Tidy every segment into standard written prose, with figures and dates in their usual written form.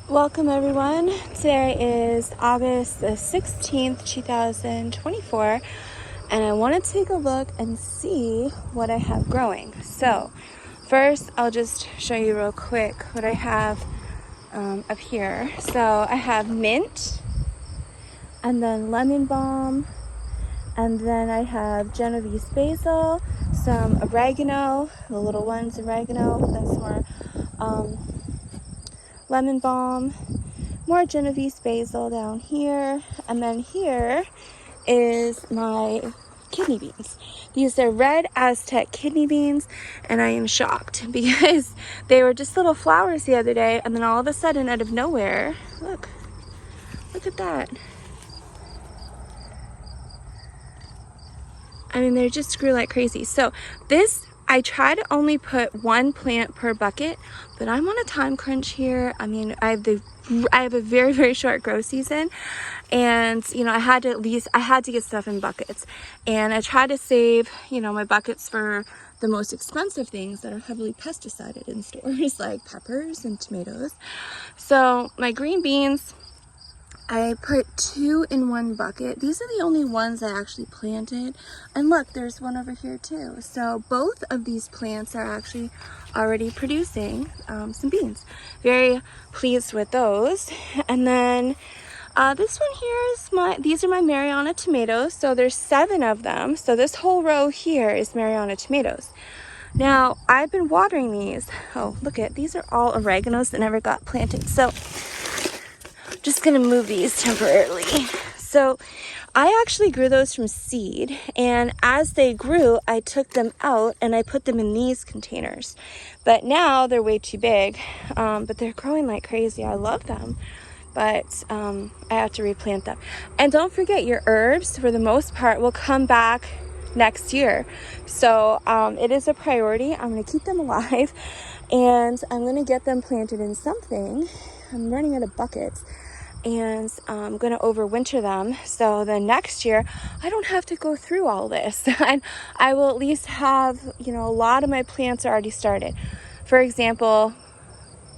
Welcome everyone. Today is August the 16th, 2024, and I want to take a look and see what I have growing. So first I'll just show you real quick what I have up here. So I have mint, and then lemon balm, and then I have Genovese basil, some oregano, the little ones oregano, then some more lemon balm, more Genovese basil down here, and then here is my kidney beans. These are red Aztec kidney beans, and I am shocked because they were just little flowers the other day, and then all of a sudden, out of nowhere, look at that. I mean, they just grew like crazy. So this, I try to only put one plant per bucket, but I'm on a time crunch here. I mean, I have a very, very short grow season, and I had to get stuff in buckets, and I try to save my buckets for the most expensive things that are heavily pesticided in stores like peppers and tomatoes. So my green beans, I put 2 in one bucket. These are the only ones I actually planted. And look, there's one over here too. So both of these plants are actually already producing some beans. Very pleased with those. And then this one here is these are my Mariana tomatoes. So there's 7 of them. So this whole row here is Mariana tomatoes. Now, I've been watering these. Oh, look at, these are all oreganos that never got planted. So just gonna move these temporarily. So I actually grew those from seed, and as they grew I took them out and I put them in these containers, but now they're way too big, but they're growing like crazy. I love them, but I have to replant them. And don't forget, your herbs for the most part will come back next year, so it is a priority. I'm going to keep them alive, and I'm going to get them planted in something. I'm running out of buckets, and I'm going to overwinter them, so then next year I don't have to go through all this. And I will at least have, a lot of my plants are already started. For example,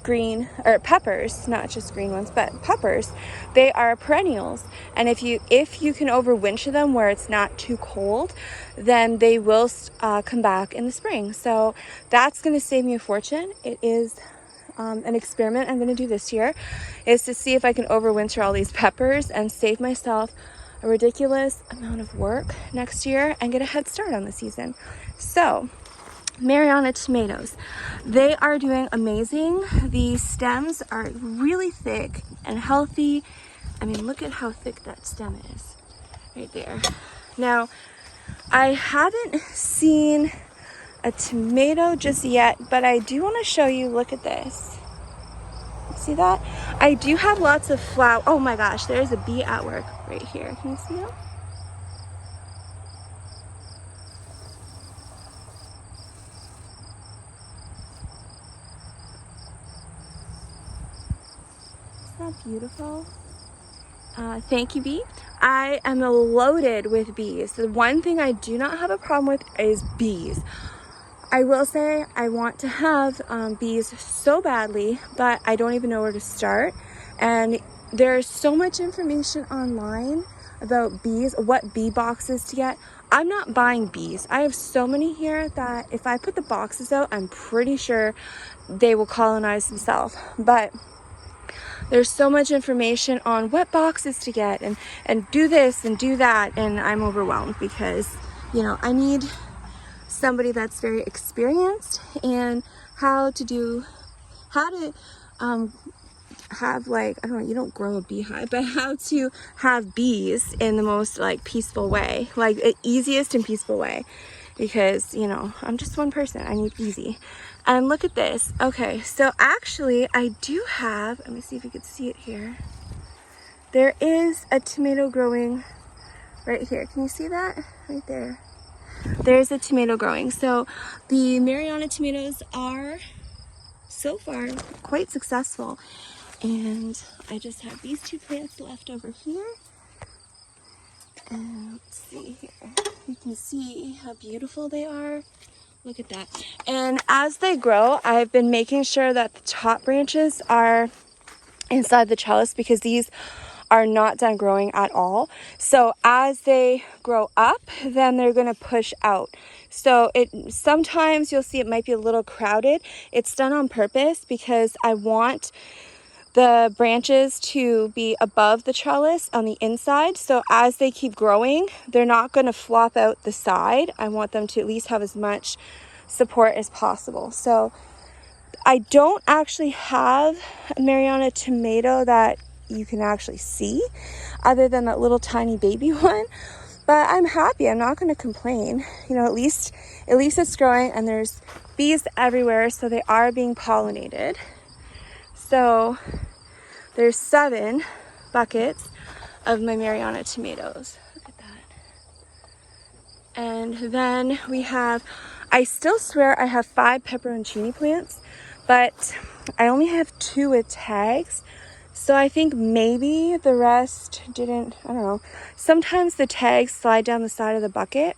green or peppers, not just green ones, but peppers, they are perennials, and if you can overwinter them where it's not too cold, then they will come back in the spring. So that's going to save me a fortune. It is an experiment I'm going to do this year, is to see if I can overwinter all these peppers and save myself a ridiculous amount of work next year and get a head start on the season. So Mariana tomatoes, they are doing amazing. The stems are really thick and healthy. I mean, look at how thick that stem is right there. Now, I haven't seen a tomato just yet, but I do want to show you. Look at this. See that? I do have lots of flower. Oh my gosh, there's a bee at work right here. Can you see them? Isn't that beautiful? Thank you, bee. I am loaded with bees. The one thing I do not have a problem with is bees. I will say I want to have bees so badly, but I don't even know where to start. And there's so much information online about bees, what bee boxes to get. I'm not buying bees. I have so many here that if I put the boxes out, I'm pretty sure they will colonize themselves. But there's so much information on what boxes to get and do this and do that, and I'm overwhelmed because I need somebody that's very experienced and how to have, like, I don't know, you don't grow a beehive, but how to have bees in the most peaceful way, like the easiest and peaceful way, because I'm just one person. I need easy. And look at this. Okay, so actually I do have, let me see if you can see it here. There is a tomato growing right here. Can you see that? Right there. There's a tomato growing. So the Mariana tomatoes are so far quite successful, and I just have these 2 plants left over here. And let's see here, you can see how beautiful they are. Look at that. And as they grow, I've been making sure that the top branches are inside the trellis because these are not done growing at all. So as they grow up, then they're going to push out. So sometimes you'll see it might be a little crowded. It's done on purpose because I want the branches to be above the trellis on the inside. So as they keep growing, they're not going to flop out the side. I want them to at least have as much support as possible. So I don't actually have a Mariana tomato that you can actually see other than that little tiny baby one, but I'm happy. I'm not going to complain. You know, at least it's growing, and there's bees everywhere, so they are being pollinated. So there's 7 buckets of my Mariana tomatoes. Look at that. And then we have, I still swear I have 5 pepperoncini plants, but I only have 2 with tags. So I think maybe the rest didn't, I don't know. Sometimes the tags slide down the side of the bucket,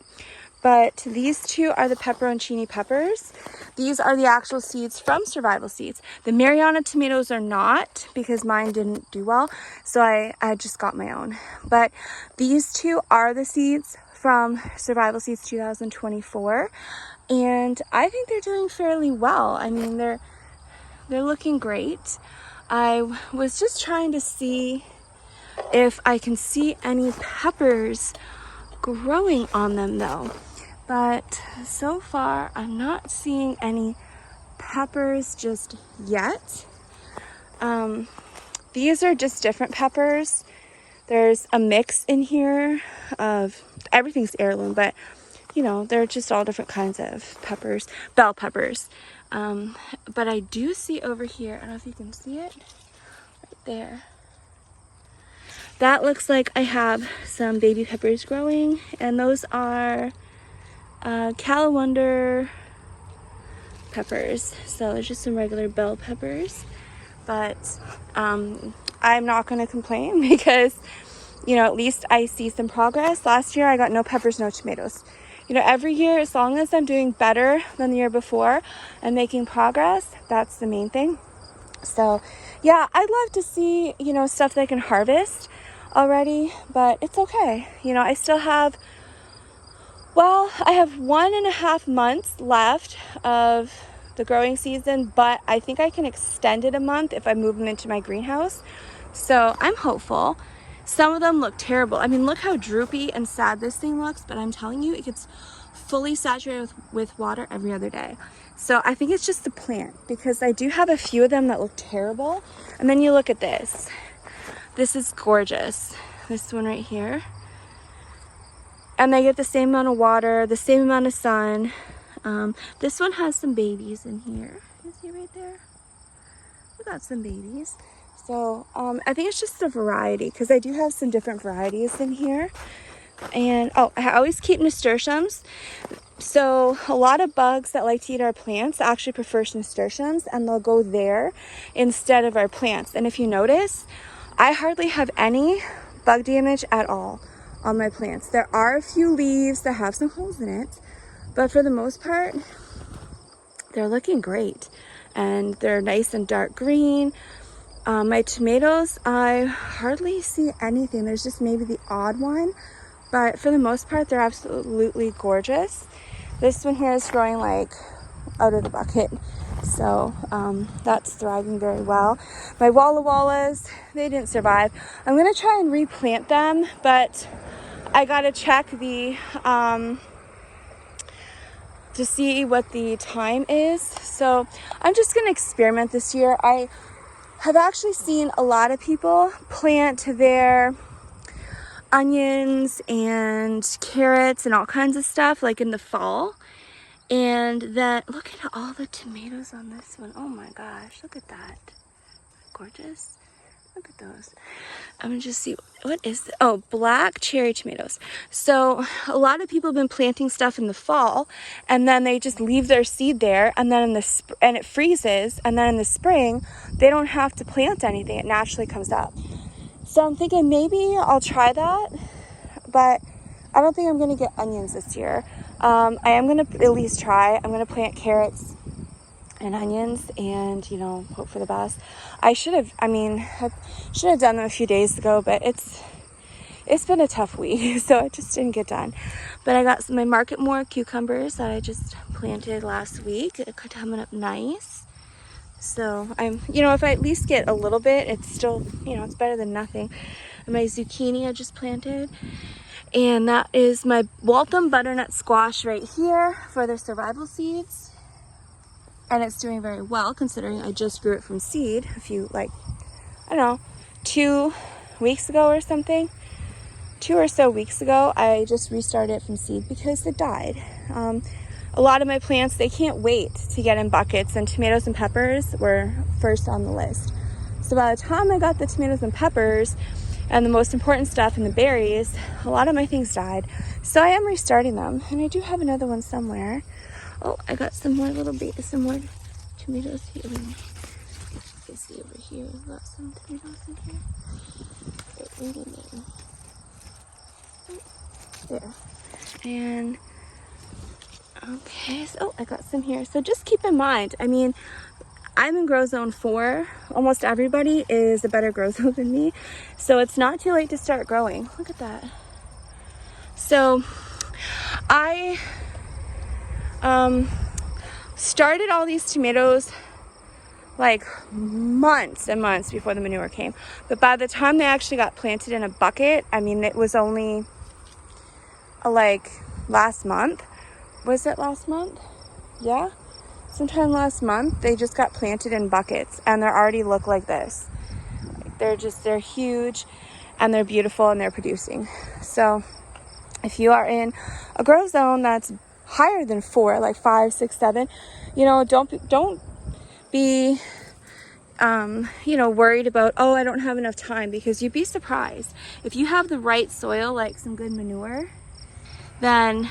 but these 2 are the pepperoncini peppers. These are the actual seeds from Survival Seeds. The Mariana tomatoes are not, because mine didn't do well, so I just got my own. But these 2 are the seeds from Survival Seeds 2024, and I think they're doing fairly well. I mean, they're looking great. I was just trying to see if I can see any peppers growing on them though. But so far, I'm not seeing any peppers just yet. These are just different peppers. There's a mix in here of, everything's heirloom, but you know, they're just all different kinds of peppers, bell peppers. But I do see over here, I don't know if you can see it, right there. That looks like I have some baby peppers growing, and those are Calendar peppers. So there's just some regular bell peppers, but I'm not going to complain because, you know, at least I see some progress. Last year I got no peppers, no tomatoes. You know, every year, as long as I'm doing better than the year before and making progress, that's the main thing. So yeah, I'd love to see, you know, stuff that I can harvest already, but it's okay. You know, I still have, well, I have 1.5 months left of the growing season, but I think I can extend it a month if I move them into my greenhouse. So I'm hopeful. Some of them look terrible. I mean, look how droopy and sad this thing looks, but I'm telling you, it gets fully saturated with water every other day. So I think it's just the plant, because I do have a few of them that look terrible. And then you look at this. This is gorgeous. This one right here. And they get the same amount of water, the same amount of sun. This one has some babies in here. You see right there? We got some babies. So I think it's just a variety, because I do have some different varieties in here. And oh, I always keep nasturtiums. So a lot of bugs that like to eat our plants actually prefer nasturtiums, and they'll go there instead of our plants. And if you notice, I hardly have any bug damage at all on my plants. There are a few leaves that have some holes in it, but for the most part, they're looking great. And they're nice and dark green. My tomatoes, I hardly see anything. There's just maybe the odd one, but for the most part, they're absolutely gorgeous. This one here is growing like out of the bucket, so that's thriving very well. My Walla Wallas, they didn't survive. I'm gonna try and replant them, but I gotta check the to see what the time is. So I'm just gonna experiment this year. I have actually seen a lot of people plant their onions and carrots and all kinds of stuff like in the fall. And then look at all the tomatoes on this one. Oh my gosh, look at that. Gorgeous. Look at those. I'm gonna just see, what is this? Oh, black cherry tomatoes. So a lot of people have been planting stuff in the fall, and then they just leave their seed there, and then and it freezes, and then in the spring they don't have to plant anything. It naturally comes up. So I'm thinking maybe I'll try that, but I don't think I'm gonna get onions this year. I am gonna at least try. I'm gonna plant carrots and onions, and you know, hope for the best. I should have done them a few days ago, but it's been a tough week, so it just didn't get done. But I got my Market More cucumbers that I just planted last week. They're coming up nice. So I'm, you know, if I at least get a little bit, it's still, you know, it's better than nothing. And my zucchini I just planted. And that is my Waltham butternut squash right here for their survival seeds. And it's doing very well considering I just grew it from seed a few, like, I don't know, 2 weeks ago or something. 2 or so weeks ago, I just restarted it from seed because it died. A lot of my plants, they can't wait to get in buckets, and tomatoes and peppers were first on the list. So by the time I got the tomatoes and peppers and the most important stuff and the berries, a lot of my things died. So I am restarting them, and I do have another one somewhere. Oh, I got some more tomatoes here. You can see over here, I've got some tomatoes in here. Right in there. There. And okay, so I got some here. So just keep in mind, I mean, I'm in grow zone 4. Almost everybody is a better grow zone than me. So it's not too late to start growing. Look at that. So I started all these tomatoes like months and months before the manure came. But by the time they actually got planted in a bucket, I mean, it was only like last month. Was it last month? Yeah, sometime last month. They just got planted in buckets, and they already look like this. They're huge, and they're beautiful, and they're producing. So if you are in a grow zone that's higher than 4, like 5, 6, 7, you know, don't be you know, worried about, oh, I don't have enough time, because you'd be surprised. If you have the right soil, like some good manure, then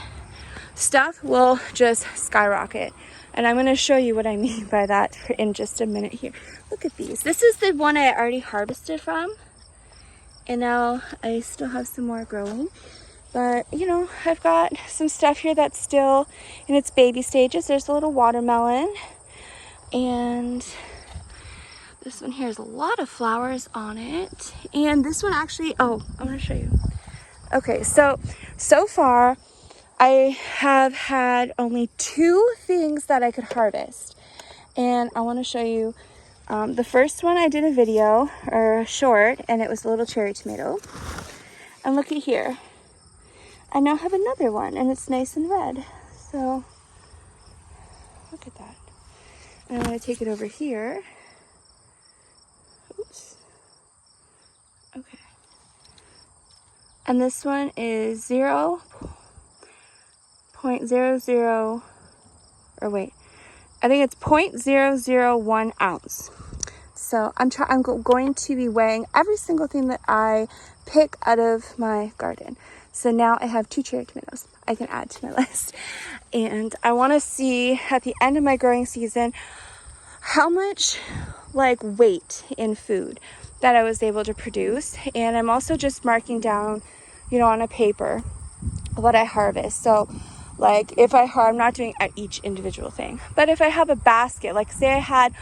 stuff will just skyrocket. And I'm going to show you what I mean by that in just a minute here. Look at these. This is the one I already harvested from, and now I still have some more growing. But you know, I've got some stuff here that's still in its baby stages. There's a little watermelon, and this one here has a lot of flowers on it. And this one actually, oh, I want to show you. Okay, so far I have had only 2 things that I could harvest, and I want to show you. The first one I did a video or a short, and it was a little cherry tomato. And look at here, I now have another one, and it's nice and red. So look at that. And I'm going to take it over here. Oops. Okay. And this one is 0.00, or wait, I think it's 0.001 ounce. So I'm going to be weighing every single thing that I pick out of my garden. So now I have 2 cherry tomatoes I can add to my list. And I want to see at the end of my growing season how much like weight in food that I was able to produce. And I'm also just marking down, you know, on a paper what I harvest. So like if I'm not doing at each individual thing, but if I have a basket, like say I had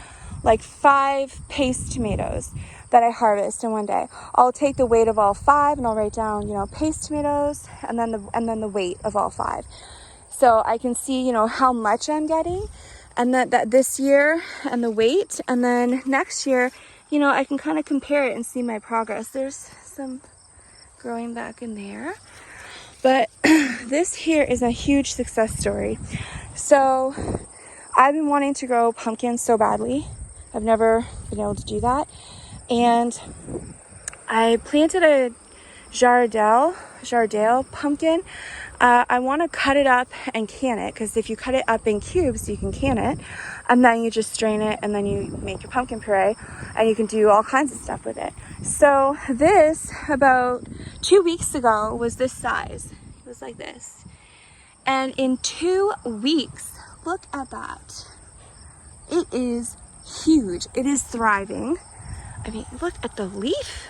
like 5 paste tomatoes that I harvest in one day, I'll take the weight of all 5 and I'll write down, you know, paste tomatoes and then the weight of all 5. So I can see, you know, how much I'm getting, and that this year and the weight, and then next year, you know, I can kind of compare it and see my progress. There's some growing back in there. But this here is a huge success story. So I've been wanting to grow pumpkins so badly. I've never been able to do that. And I planted a Jardel pumpkin. I want to cut it up and can it, because if you cut it up in cubes, you can can it. And then you just strain it, and then you make your pumpkin puree, and you can do all kinds of stuff with it. So this, about 2 weeks ago, was this size. It was like this. And in 2 weeks, look at that. It is huge. It is thriving. I mean, look at the leaf.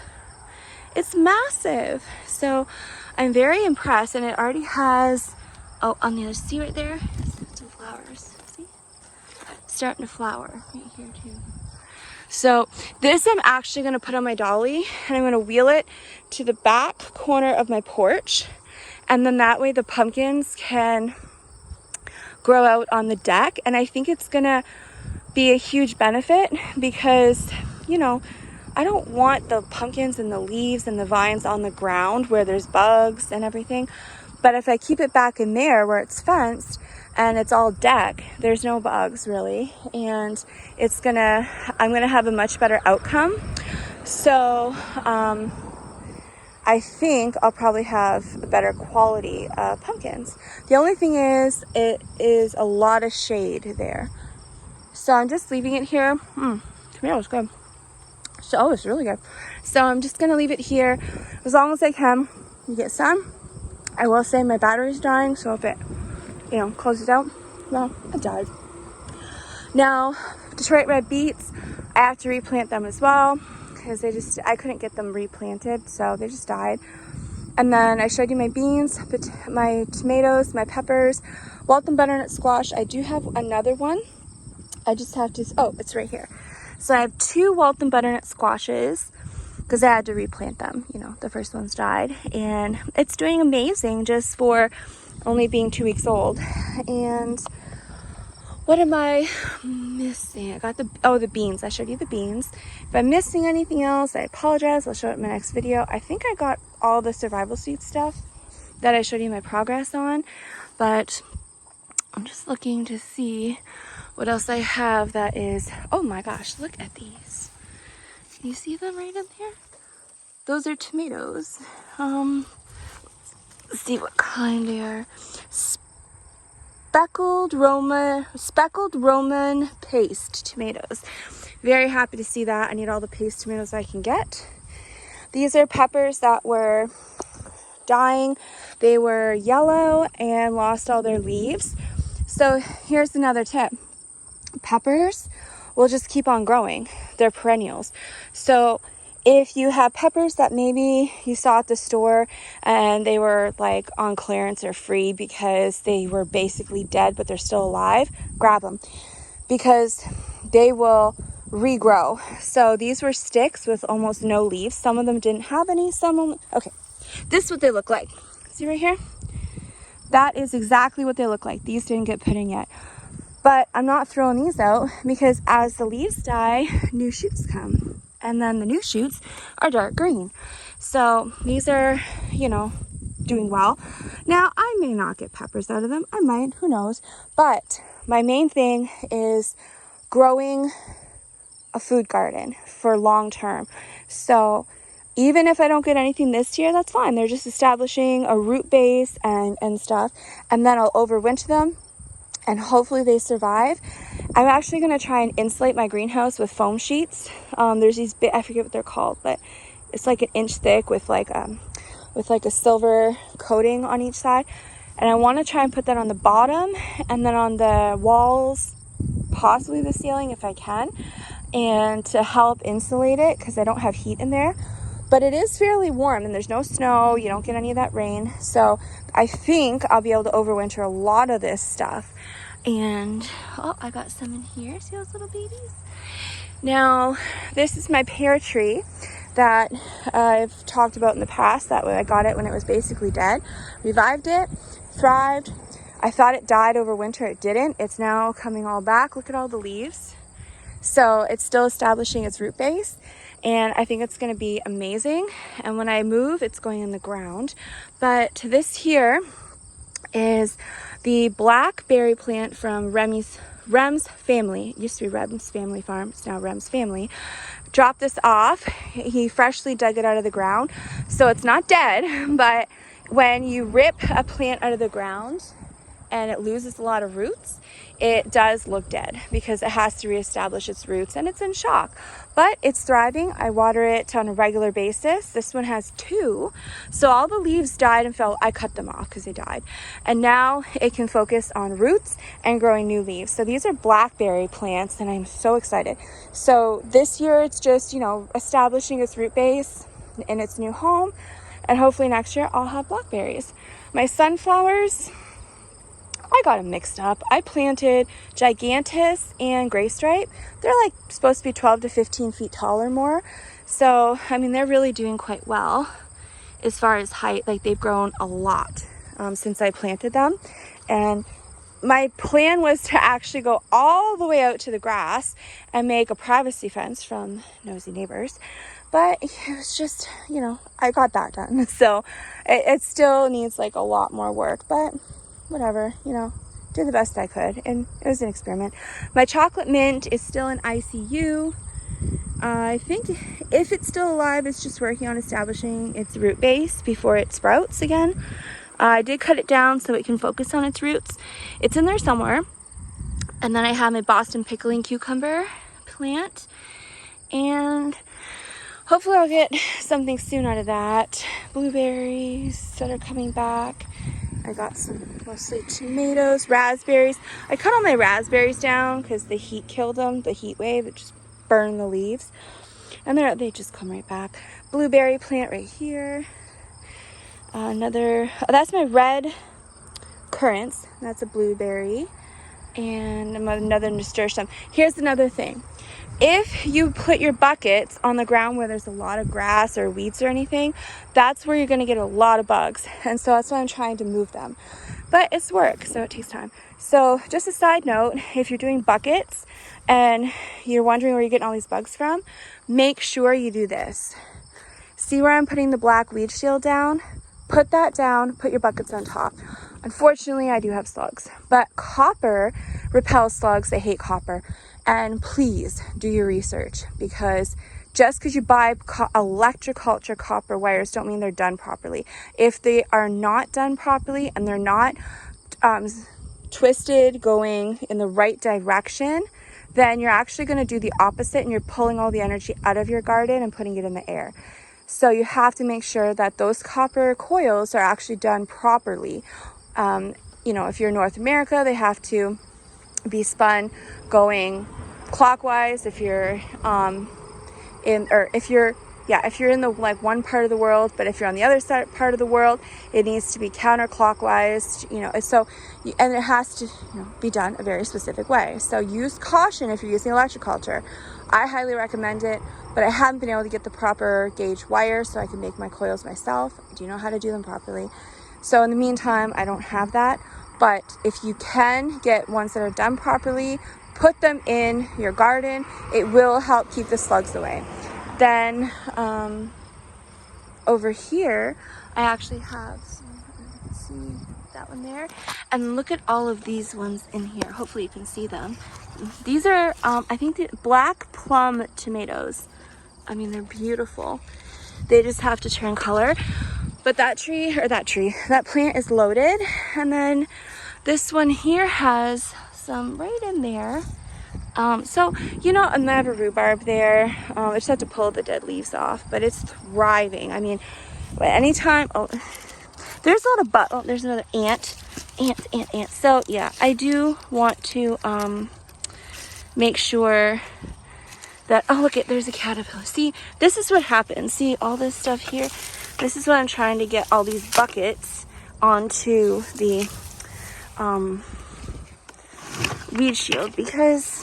It's massive. So I'm very impressed, and it already has, oh, on the other, see right there? Some flowers, see? starting to flower right here too. So this I'm actually going to put on my dolly, and I'm going to wheel it to the back corner of my porch, and then that way the pumpkins can grow out on the deck. And I think it's going to be a huge benefit because, you know, I don't want the pumpkins and the leaves and the vines on the ground where there's bugs and everything. But if I keep it back in there where it's fenced and it's all deck, there's no bugs really, and I'm gonna have a much better outcome. So I think I'll probably have a better quality of pumpkins. The only thing is, it is a lot of shade there. So I'm just leaving it here. Tomato's good. So, oh, it's really good. So I'm just gonna leave it here as long as I can. You get sun. I will say my battery's dying, so if it, you know, closes out, well, it died. Now, Detroit red beets, I have to replant them as well because I couldn't get them replanted, so they just died. And then I showed you my beans, my tomatoes, my peppers, Waltham butternut squash. I do have another one. I just have to, oh, it's right here. So I have 2 Waltham butternut squashes because I had to replant them. You know, the first one's died, and it's doing amazing just for only being 2 weeks old. And what am I missing? I got the beans. I showed you the beans. If I'm missing anything else, I apologize. I'll show it in my next video. I think I got all the survival seed stuff that I showed you my progress on, but I'm just looking to see what else I have that is, oh my gosh, look at these. Can you see them right in there? Those are tomatoes. Let's see what kind they are. Speckled Roman paste tomatoes. Very happy to see that. I need all the paste tomatoes I can get. These are peppers that were dying. They were yellow and lost all their leaves. So here's another tip. Peppers will just keep on growing. They're perennials. So if you have peppers that maybe you saw at the store and they were like on clearance or free because they were basically dead but they're still alive, grab them because they will regrow. So these were sticks with almost no leaves. Some of them didn't have any, some only. Okay, this is what they look like. See right here? That is exactly what they look like. These didn't get put in yet. But I'm not throwing these out because as the leaves die, new shoots come. And then the new shoots are dark green. So these are, you know, doing well. Now, I may not get peppers out of them. I might, who knows. But my main thing is growing a food garden for long term. So even if I don't get anything this year, that's fine. They're just establishing a root base and stuff. And then I'll overwinter them. And hopefully they survive. I'm actually going to try and insulate my greenhouse with foam sheets. There's these I forget what they're called, but it's like an inch thick with like a silver coating on each side. And I want to try and put that on the bottom and then on the walls, possibly the ceiling if I can, and to help insulate it because I don't have heat in there. But it is fairly warm and there's no snow. You don't get any of that rain. So I think I'll be able to overwinter a lot of this stuff. And, oh, I got some in here. See those little babies? Now, this is my pear tree that I've talked about in the past. That way I got it when it was basically dead. Revived it, thrived. I thought it died over winter. It didn't. It's now coming all back. Look at all the leaves. So it's still establishing its root base. And I think it's going to be amazing. And when I move, it's going in the ground. But this here is the blackberry plant from Rem's family. It used to be Rem's family farm. It's now Rem's family. Dropped this off. He freshly dug it out of the ground. So it's not dead, but when you rip a plant out of the ground and it loses a lot of roots, it does look dead because it has to reestablish its roots and it's in shock. But it's thriving. I water it on a regular basis. This one has 2. So all the leaves died and fell. I cut them off because they died. And now it can focus on roots and growing new leaves. So these are blackberry plants and I'm so excited. So this year it's just, you know, establishing its root base in its new home. And hopefully next year I'll have blackberries. My sunflowers I got them mixed up. I planted Gigantus and Gray Stripe. They're like supposed to be 12 to 15 feet tall or more. So, I mean, they're really doing quite well as far as height. Like, they've grown a lot since I planted them. And my plan was to actually go all the way out to the grass and make a privacy fence from nosy neighbors. But it was just, you know, I got that done. So it still needs like a lot more work, but whatever, you know, did the best I could. And it was an experiment. My chocolate mint is still in ICU. I think if it's still alive, it's just working on establishing its root base before it sprouts again. I did cut it down so it can focus on its roots. It's in there somewhere. And then I have my Boston pickling cucumber plant. And hopefully I'll get something soon out of that. Blueberries that are coming back. I got some mostly tomatoes, raspberries. I cut all my raspberries down because the heat killed them, the heat wave. It just burned the leaves. And they just come right back. Blueberry plant right here. That's my red currants. That's a blueberry. And another nasturtium. Here's another thing. If you put your buckets on the ground where there's a lot of grass or weeds or anything, that's where you're going to get a lot of bugs. And so that's why I'm trying to move them. But it's work, so it takes time. So just a side note, if you're doing buckets and you're wondering where you're getting all these bugs from, make sure you do this. See where I'm putting the black weed shield down? Put that down, put your buckets on top. Unfortunately, I do have slugs, but copper repels slugs. They hate copper. And please do your research, because just because you buy electroculture copper wires don't mean they're done properly. If they are not done properly and they're not twisted going in the right direction, then you're actually going to do the opposite and you're pulling all the energy out of your garden and putting it in the air. So you have to make sure that those copper coils are actually done properly. You know, if you're in North America, they have to be spun going clockwise. If you're if you're in the like one part of the world, but if you're on the other side part of the world, it needs to be counterclockwise. You know, and it has to be done a very specific way. So use caution if you're using electroculture. I highly recommend it, but I haven't been able to get the proper gauge wire so I can make my coils myself. I do know how to do them properly. So in the meantime, I don't have that. But if you can get ones that are done properly, put them in your garden. It will help keep the slugs away. Then over here, I actually have some, you can see that one there. And look at all of these ones in here. Hopefully you can see them. These are, I think, the black plum tomatoes. I mean, they're beautiful. They just have to turn color. But that plant is loaded. And then this one here has some right in there. So, you know, I have a rhubarb there. I just have to pull the dead leaves off, but it's thriving. I mean, anytime, there's a lot of bugs. Oh, there's another ant. So yeah, I do want to, make sure that, oh, look, there's a caterpillar. See, this is what happens. See all this stuff here? This is what I'm trying to get all these buckets onto the, weed shield, because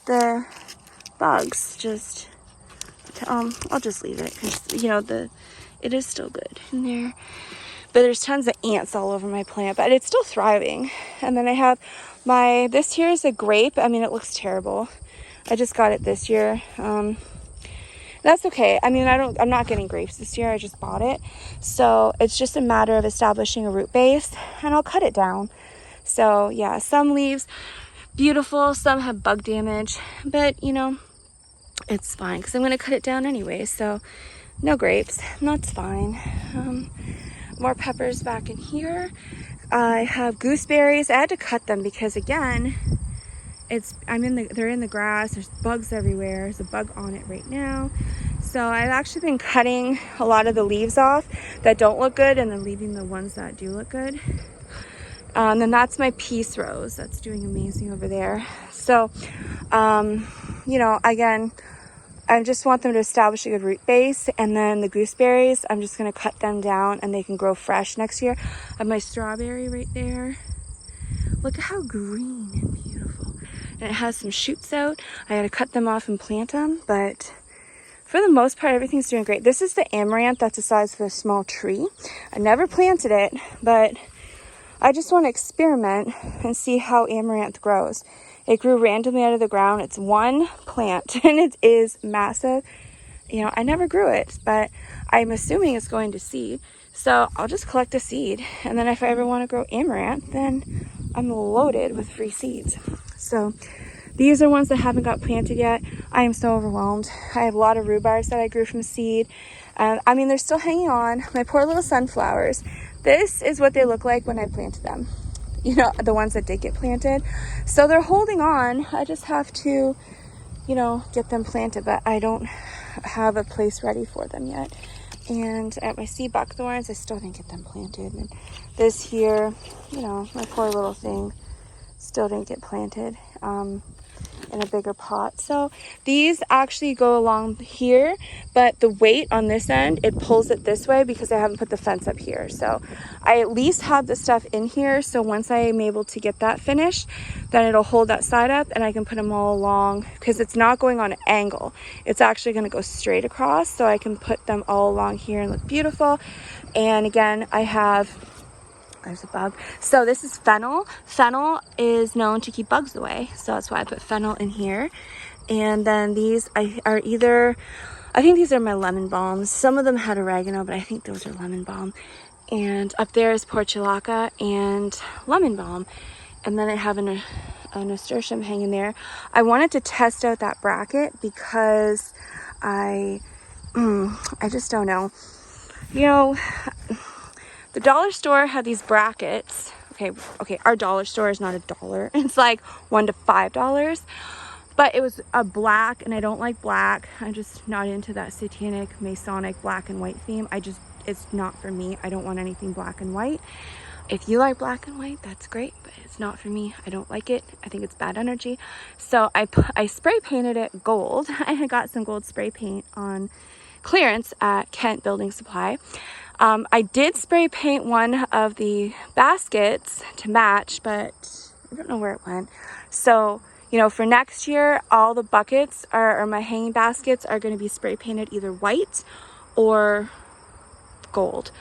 the bugs just I'll just leave it because, you know, it is still good in there, but there's tons of ants all over my plant, but it's still thriving. And then I have this here is a grape. I mean, it looks terrible. I just got it this year. That's okay. I mean, I'm not getting grapes this year. I just bought it. So it's just a matter of establishing a root base, and I'll cut it down. So yeah, some leaves beautiful, some have bug damage, but you know, it's fine because I'm going to cut it down anyway. So no grapes, and that's fine. More peppers back in here. I have gooseberries. I had to cut them because, again, they're in the grass. There's bugs everywhere. There's a bug on it right now. So I've actually been cutting a lot of the leaves off that don't look good and then leaving the ones that do look good. And then that's my peace rose. That's doing amazing over there. So, you know, again, I just want them to establish a good root base. And then the gooseberries, I'm just going to cut them down and they can grow fresh next year. I have my strawberry right there. Look at how green and beautiful. And it has some shoots out. I gotta cut them off and plant them, but for the most part, everything's doing great. This is the amaranth that's the size of a small tree. I never planted it, but I just want to experiment and see how amaranth grows. It grew randomly out of the ground. It's one plant and it is massive. You know, I never grew it, but I'm assuming it's going to seed. So I'll just collect a seed. And then if I ever want to grow amaranth, then I'm loaded with free seeds. So these are ones that haven't got planted yet. I am so overwhelmed. I have a lot of rhubarbs that I grew from seed. I mean, they're still hanging on. My poor little sunflowers. This is what they look like when I planted them. You know, the ones that did get planted. So they're holding on. I just have to, you know, get them planted, but I don't have a place ready for them yet. And at my sea buckthorns, I still didn't get them planted. And this here, you know, my poor little thing still didn't get planted in a bigger pot. So these actually go along here, but the weight on this end, it pulls it this way because I haven't put the fence up here. So I at least have the stuff in here, so once I am able to get that finished, then it'll hold that side up and I can put them all along, because it's not going on an angle. It's actually going to go straight across, so I can put them all along here and look beautiful. And again, I have, there's a bug. So this is fennel. Fennel is known to keep bugs away, so that's why I put fennel in here. And then these are either, I think these are my lemon balms. Some of them had oregano, but I think those are lemon balm. And up there is portulaca and lemon balm. And then I have a nasturtium hanging there. I wanted to test out that bracket because I just don't know. You know, the dollar store had these brackets. Okay, our dollar store is not $1. It's like $1 to $5. But it was a black, and I don't like black. I'm just not into that satanic, Masonic black and white theme. It's not for me. I don't want anything black and white. If you like black and white, that's great, but it's not for me. I don't like it. I think it's bad energy. So I spray painted it gold. I had got some gold spray paint on clearance at Kent Building Supply. I did spray paint one of the baskets to match, but I don't know where it went. So, you know, for next year, all the buckets or my hanging baskets are going to be spray painted either white or gold.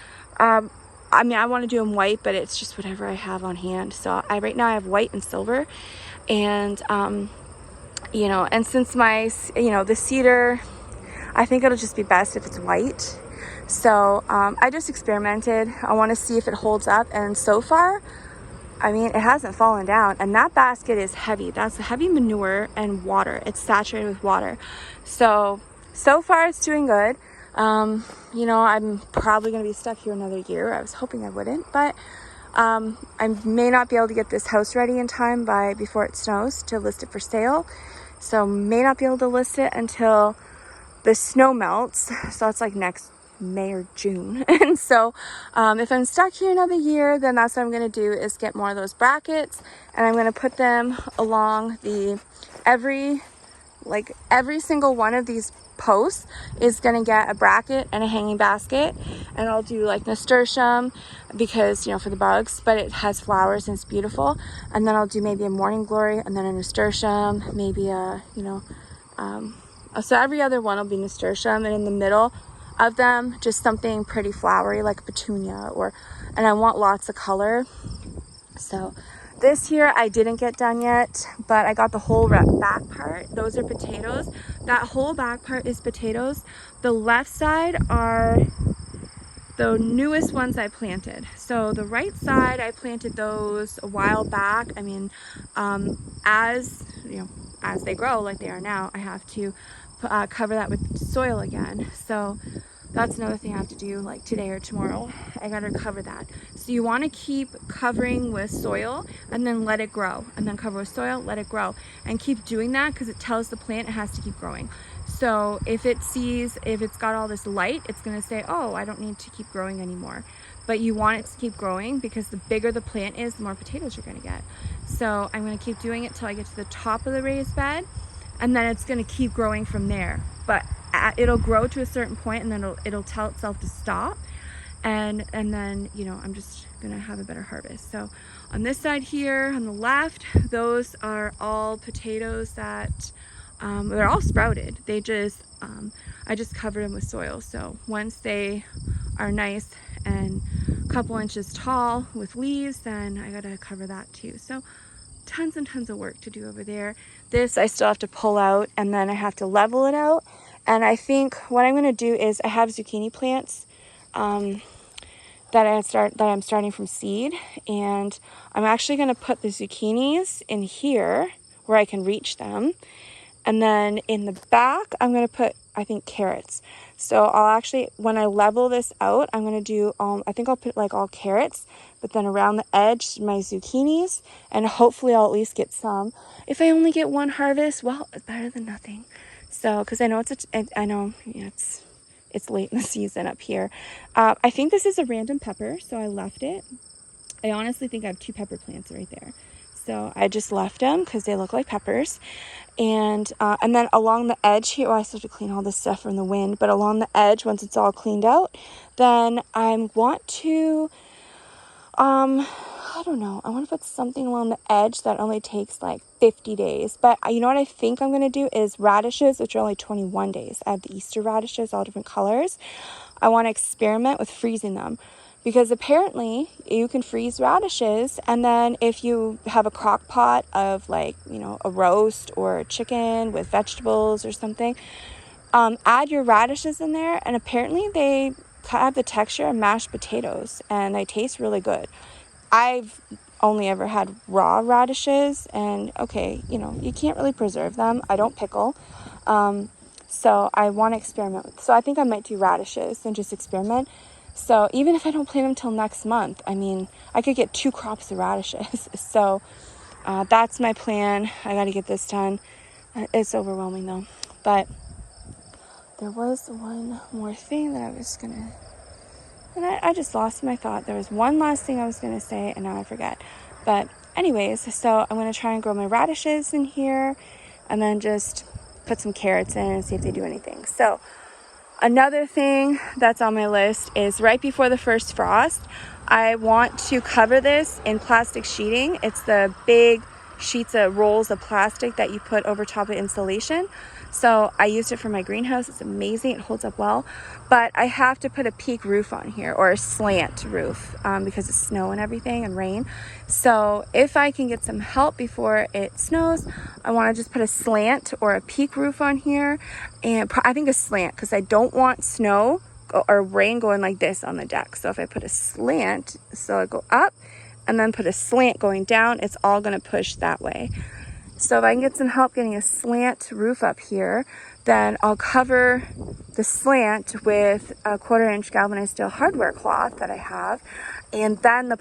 I mean, I want to do them white, but it's just whatever I have on hand. So right now I have white and silver, and you know, and since my, you know, the cedar, I think it'll just be best if it's white. So I just experimented. I want to see if it holds up, and so far, I mean, it hasn't fallen down. And that basket is heavy. That's heavy manure and water. It's saturated with water. So far it's doing good. You know, I'm probably going to be stuck here another year. I was hoping I wouldn't, but I may not be able to get this house ready in time before it snows to list it for sale. So may not be able to list it until the snow melts. So it's like next May or June. And so if I'm stuck here another year, then that's what I'm going to do, is get more of those brackets, and I'm going to put them along every single one of these posts is going to get a bracket and a hanging basket. And I'll do like nasturtium because, you know, for the bugs, but it has flowers and it's beautiful. And then I'll do maybe a morning glory and then a nasturtium, maybe a, you know, so every other one will be nasturtium, and in the middle of them just something pretty flowery like petunia, and I want lots of color. So this here I didn't get done yet, but I got the whole back part. Those are potatoes. That whole back part is potatoes. The left side are the newest ones I planted. So the right side, I planted those a while back. I mean, as you know, as they grow like they are now, I have to cover that with soil again. So that's another thing I have to do, like today or tomorrow. I gotta cover that. So you want to keep covering with soil and then let it grow, and then cover with soil, let it grow, and keep doing that because it tells the plant it has to keep growing. So if it's got all this light, it's gonna say, oh, I don't need to keep growing anymore. But you want it to keep growing because the bigger the plant is, the more potatoes you're gonna get. So I'm gonna keep doing it till I get to the top of the raised bed, and then it's gonna keep growing from there. But it'll grow to a certain point, and then it'll tell itself to stop. and then, you know, I'm just gonna have a better harvest. So on this side here on the left, those are all potatoes that they're all sprouted. They just I just covered them with soil. So once they are nice and a couple inches tall with leaves, then I gotta cover that too. So tons and tons of work to do over there. This I still have to pull out, and then I have to level it out. And I think what I'm gonna do is I have zucchini plants that I'm starting from seed, and I'm actually gonna put the zucchinis in here where I can reach them. And then in the back, I'm gonna put, I think, carrots. So I'll actually, when I level this out, I'm gonna do, I think I'll put like all carrots, but then around the edge, my zucchinis, and hopefully I'll at least get some. If I only get one harvest, well, it's better than nothing. So, because I know I know, you know, it's late in the season up here. I think this is a random pepper, so I left it. I honestly think I have 2 pepper plants right there. So I just left them because they look like peppers. And then along the edge here, I still have to clean all this stuff from the wind, but along the edge, once it's all cleaned out, then I want to, I don't know, I want to put something along the edge that only takes like 50 days. But you know what I think I'm going to do is radishes, which are only 21 days. I have the Easter radishes, all different colors. I want to experiment with freezing them, because apparently you can freeze radishes, and then if you have a crock pot of, like, you know, a roast or a chicken with vegetables or something, add your radishes in there, and apparently they have the texture of mashed potatoes and they taste really good. I've only ever had raw radishes, and okay, you know, you can't really preserve them. I don't pickle. So I want to experiment with, so I think I might do radishes and just experiment. So even if I don't plant them till next month, I mean, I could get 2 crops of radishes. So that's my plan. I got to get this done. It's overwhelming though. But there was one more thing that I was gonna, and I just lost my thought. There was one last thing I was gonna say, and now I forget. But anyways, so I'm gonna try and grow my radishes in here, and then just put some carrots in and see if they do anything. So another thing that's on my list is right before the first frost, I want to cover this in plastic sheeting. It's the big sheets of rolls of plastic that you put over top of insulation. So I used it for my greenhouse. It's amazing. It holds up well. But I have to put a peak roof on here, or a slant roof, because it's snow and everything and rain. So if I can get some help before it snows, I want to just put a slant or a peak roof on here. And I think a slant, because I don't want snow or rain going like this on the deck. So if I put a slant, so I go up and then put a slant going down, it's all going to push that way. So if I can get some help getting a slant roof up here, then I'll cover the slant with a 1/4 inch galvanized steel hardware cloth that I have, and then the